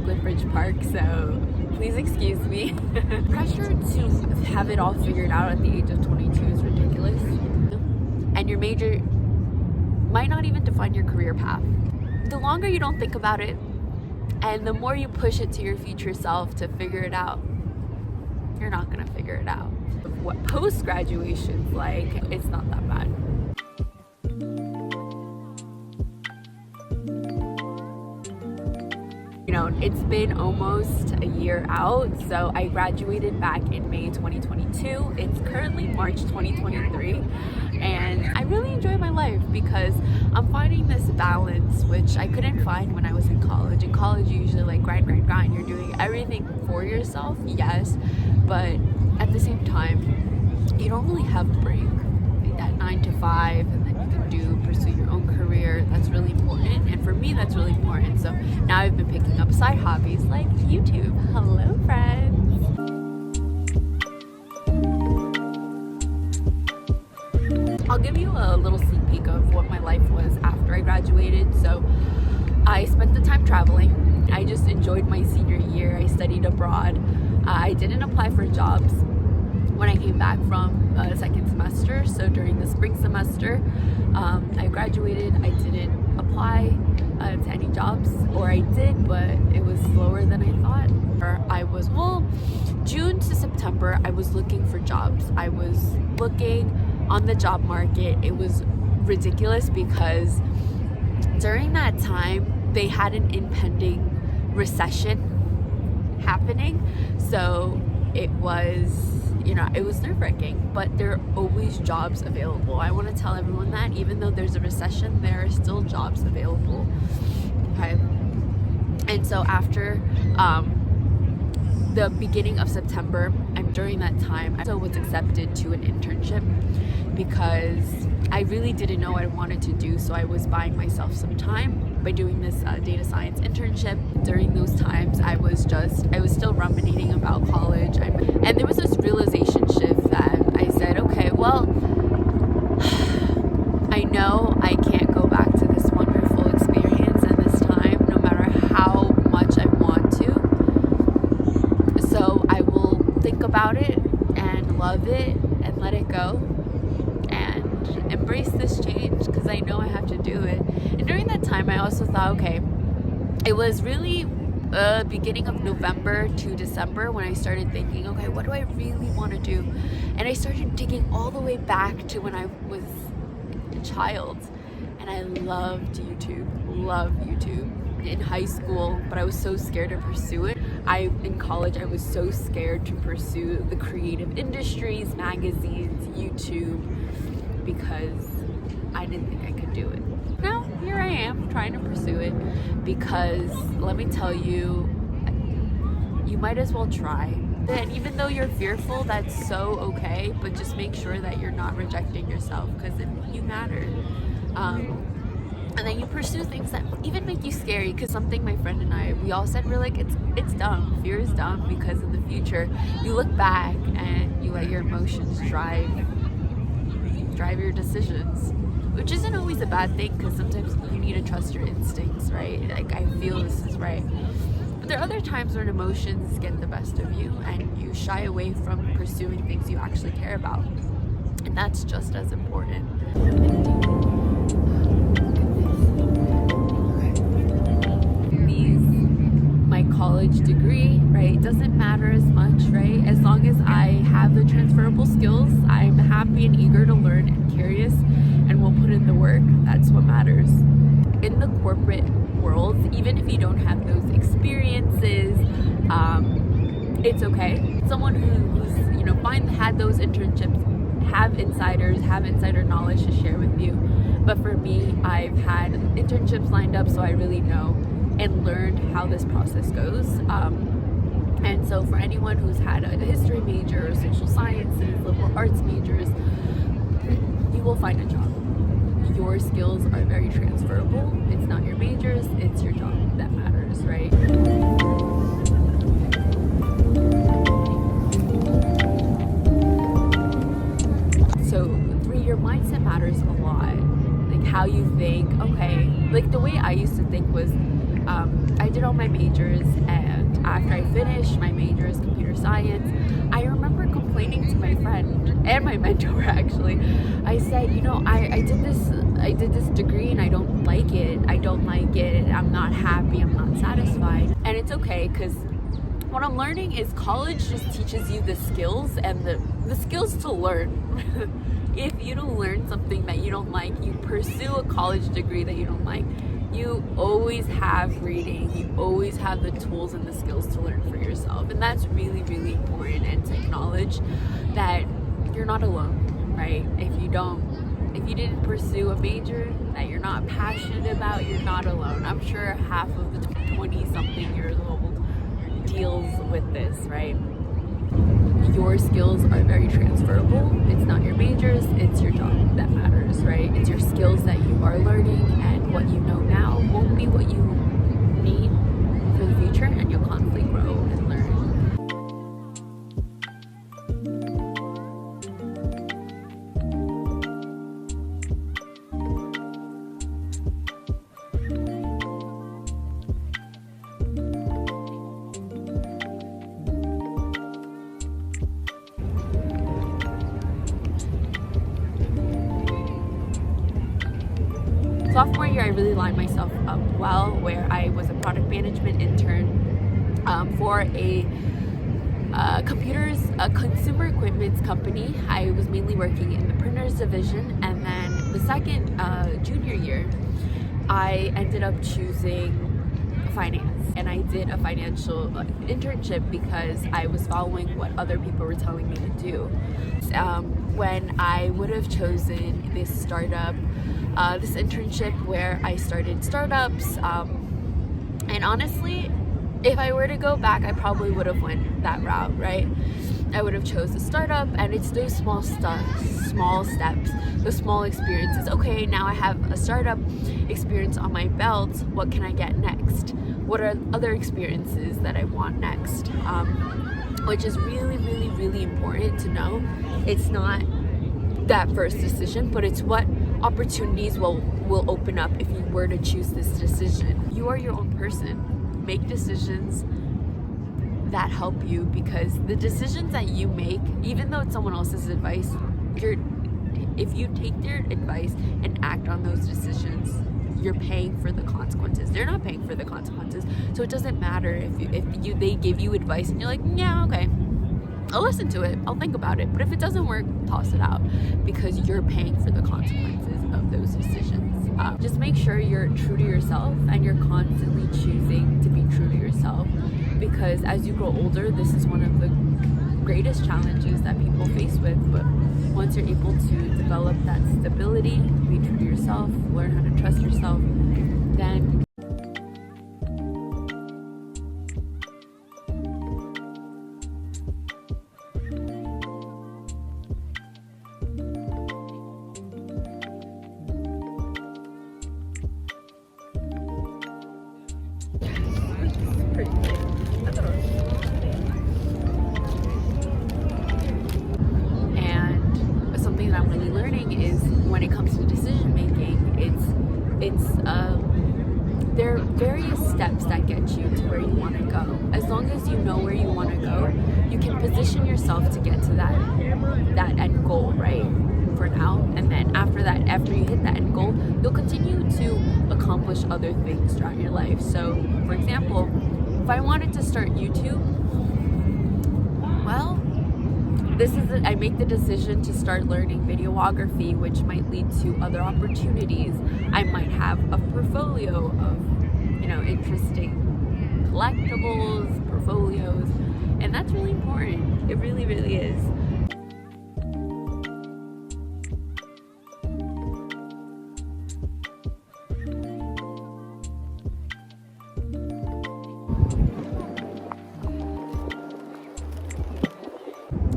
with Bridge Park, so please excuse me. Pressure to have it all figured out at the age of 22 is ridiculous. And your major might not even define your career path. The longer you don't think about it, and the more you push it to your future self to figure it out, you're not gonna figure it out. What post-graduation's like, it's not that bad. You know, it's been almost a year out, so I graduated back in May 2022. It's currently March 2023, and I really enjoy my life because I'm finding this balance, which I couldn't find when I was in college. In college, you usually like grind. You're doing everything for yourself, yes, but at the same time, you don't really have a break. Like that 9 to 5, and then you can pursue your own career. That's really important, and for me, that's really important. So now I've been picking up side hobbies like YouTube. Hello, friends. I'll give you a little sneak peek of what my life was after I graduated. So I spent the time traveling. I just enjoyed my senior year. I studied abroad. I didn't apply for jobs when I came back from second semester. So during the spring semester, I graduated. I didn't apply to any jobs, or I did, but it was slower than I thought. June to September, I was looking for jobs. I was looking on the job market. It was ridiculous because during that time, they had an impending recession happening. So it was, it was nerve-wracking, but there are always jobs available. I want to tell everyone that even though there's a recession, there are still jobs available. Okay. And so after the beginning of September, and during that time, I was accepted to an internship because I really didn't know what I wanted to do. So I was buying myself some time by doing this data science internship. During those times, I was still ruminating about college. And there was this realization shift that I said, okay, well, I know I can't go back to this wonderful experience and this time, no matter how much I want to. So I will think about it and love it and let it go and embrace this change because I know I have to do it. And during that time, I also thought, okay, it was really beginning of November to December when I started thinking, okay, what do I really want to do? And I started digging all the way back to when I was a child, and I loved YouTube in high school, but I was so scared to pursue it. In college, I was so scared to pursue the creative industries, magazines, YouTube, because I didn't think I could do it. Now, here I am trying to pursue it because let me tell you, you might as well try. And even though you're fearful, that's so okay, but just make sure that you're not rejecting yourself because you matter. And then you pursue things that even make you scary, because something my friend and I, we all said, we're like, it's dumb. Fear is dumb because in the future, you look back and you let your emotions drive your decisions, which isn't always a bad thing because sometimes you need to trust your instincts, right? Like, I feel this is right. But there are other times when emotions get the best of you and you shy away from pursuing things you actually care about. And that's just as important. My college degree, right, doesn't matter as much, right? As long as I have the transferable skills, I'm happy and eager to learn and curious and will put in the work. That's what matters. In the corporate world, even if you don't have those experiences, it's okay. Someone who's had those internships, have insider knowledge to share with you. But for me, I've had internships lined up, so I really know and learned how this process goes. And so for anyone who's had a history major, or social sciences, liberal arts majors, you will find a job. Your skills are very transferable. It's not your majors, it's your job that matters, right? So 3-year mindset matters a lot. Like how you think, okay, like the way I used to think was, I did all my majors, and after I finished my majors, computer science, I remember complaining to my friend and my mentor actually. I said, you know, I did this degree and I don't like it. I'm not happy. I'm not satisfied. And it's okay, because what I'm learning is college just teaches you the skills and the skills to learn. If you don't learn something that you don't like, you pursue a college degree that you don't like, you always have reading, you always have the tools and the skills to learn for yourself. And that's really, really important, and to acknowledge that you're not alone, right? If you didn't pursue a major that you're not passionate about, you're not alone. I'm sure half of the 20-something years old deals with this, right? Your skills are very transferable. It's not your majors, it's your job that matters, right? It's your skills that you are learning, and what you know now won't be what you need for the future, and you'll constantly grow and learn. Sophomore year, I really lined myself up well, where I was a product management intern for a consumer equipment company. I was mainly working in the printers division, and then the second junior year, I ended up choosing finance, and I did a financial internship because I was following what other people were telling me to do. When I would have chosen this startup, this internship where I started startups, and honestly, if I were to go back, I probably would have went that route, right? I would have chose a startup, and it's those small steps, those small experiences. Okay, now I have a startup experience on my belt. What can I get next? What are other experiences that I want next? Which is really, really, really important to know. It's not that first decision, but it's what opportunities will open up if you were to choose this decision. You are your own person. Make decisions that help you, because the decisions that you make, even though it's someone else's advice, if you take their advice and act on those decisions, you're paying for the consequences. They're not paying for the consequences, so it doesn't matter if they give you advice and you're like, yeah, okay, I'll listen to it, I'll think about it. But if it doesn't work, toss it out, because you're paying for the consequences of those decisions. Just make sure you're true to yourself, and you're constantly choosing to be true to yourself, because as you grow older, this is one of the greatest challenges that people face with. But once you're able to develop that stability, be true to yourself, learn how to trust yourself, then I'm really learning is, when it comes to decision making, there are various steps that get you to where you want to go. As long as you know where you want to go, you can position yourself to get to that end goal, right? For now, and then after you hit that end goal, you'll continue to accomplish other things throughout your life. So, for example, if I wanted to start YouTube, well, I make the decision to start learning videography, which might lead to other opportunities. I might have a portfolio of, interesting collectibles, portfolios, and that's really important. It really, really is.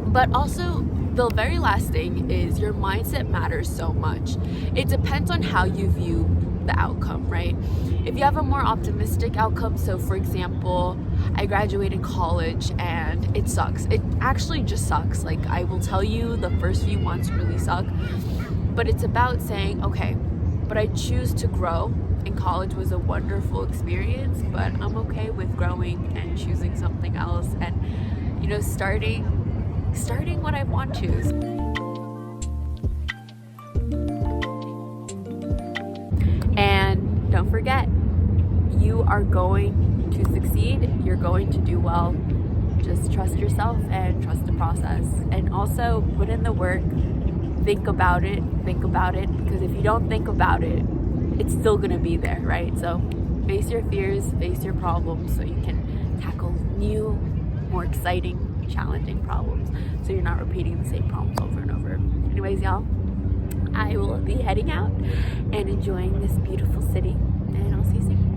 But also, the very last thing is, your mindset matters so much. It depends on how you view the outcome, right? If you have a more optimistic outcome, so for example, I graduated college and it sucks. It actually just sucks. Like, I will tell you, the first few months really suck. But it's about saying, okay, but I choose to grow. And college was a wonderful experience, but I'm okay with growing and choosing something else, and starting what I want to. And don't forget, you are going to succeed. You're going to do well. Just trust yourself and trust the process, and also put in the work. Think about it, because if you don't think about it, it's still gonna be there, right? So face your fears, face your problems, so you can tackle new, more exciting, challenging problems, so you're not repeating the same problems over and over. Anyways, y'all, I will be heading out and enjoying this beautiful city, and I'll see you soon.